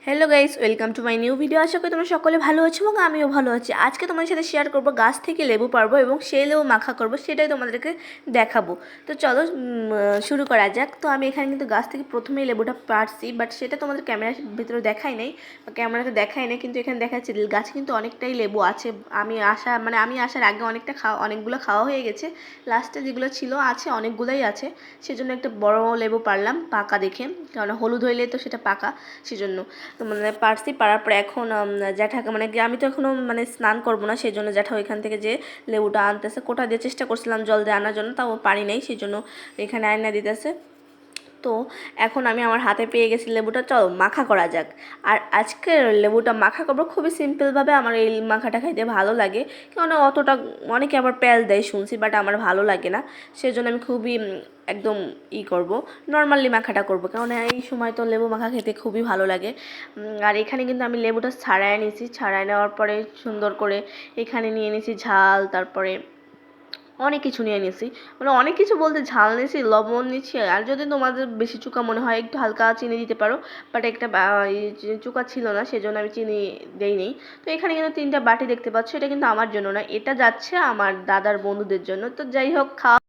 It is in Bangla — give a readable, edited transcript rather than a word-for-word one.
Hello guys, welcome to my new video. আশা করি তোমরা সকলে ভালো আছো এবং আমিও ভালো আছি। আজকে তোমাদের সাথে শেয়ার করব গাছ থেকে লেবু পারবো এবং সেই লেবু মাখা করব, সেটাই তোমাদেরকে দেখাবো। তো চলো শুরু করা যাক। তো আমি এখানে কিন্তু গাছ থেকে প্রথমেই লেবুটা পারছি, বাট সেটা তোমাদের ক্যামেরার ভিতরে দেখাই নাই বা ক্যামেরাতে দেখাই নাই, কিন্তু এখানে দেখাচ্ছি গাছে কিন্তু অনেকটাই লেবু আছে। আমি আসার আগে অনেকগুলো খাওয়া হয়ে গেছে। লাস্টে যেগুলো ছিল আছে, অনেকগুলোই আছে। সেজন্য একটা বড় লেবু পারলাম পাকা দেখে, কারণ হলুদ হইলে তো সেটা পাকা, সেজন্য। তো মানে পারছি, পারার পরে এখন জ্যাঠাকে মানে আমি তো এখনও মানে স্নান করবো না, সেই জন্য জ্যাঠা ওইখান থেকে যে লেবুটা আনতেছে, কোটা দিয়ে চেষ্টা করছিলাম জল দিয়ে আনার জন্য, তাও পারি নাই, সেই জন্য এখানে আয়না দিতেছে। তো এখন আমি আমার হাতে পেয়ে গেছি লেবুটা, চলো মাখা করা যাক। আর আজকের লেবুটা মাখা করবো খুবই সিম্পলভাবে। আমার এই মাখাটা খাইতে ভালো লাগে, কারণ অনেকে আবার পেল দেয় শুনছি, বাট আমার ভালো লাগে না। সেজন্য আমি খুবই একদম করব, নর্মালি মাখাটা করব, কারণ এই সময় তো লেবু মাখা খেতে খুবই ভালো লাগে। আর এখানে কিন্তু আমি লেবুটা ছাড়াই নিয়েছি, ছাড়াই নেওয়ার পরে সুন্দর করে এখানে নিয়ে নিয়েছি ঝাল, তারপরে অনেক কিছু নিয়ে নিয়েছি। মানে অনেক কিছু বলতে ঝাল নিয়েছি, লবণ নিয়েছি, আর যদি তোমাদের বেশি চুকা মনে হয় একটু হালকা চিনি দিতে পারো, বাট একটা চুকা ছিল না, সেজন্য আমি চিনি দেইনি। তো এখানে কিন্তু 3টা বাটি দেখতে পাচ্ছ, এটা কিন্তু আমার জন্য না, এটা যাচ্ছে আমার দাদার বন্ধুদের জন্য। তো যাই হোক, খাওয়া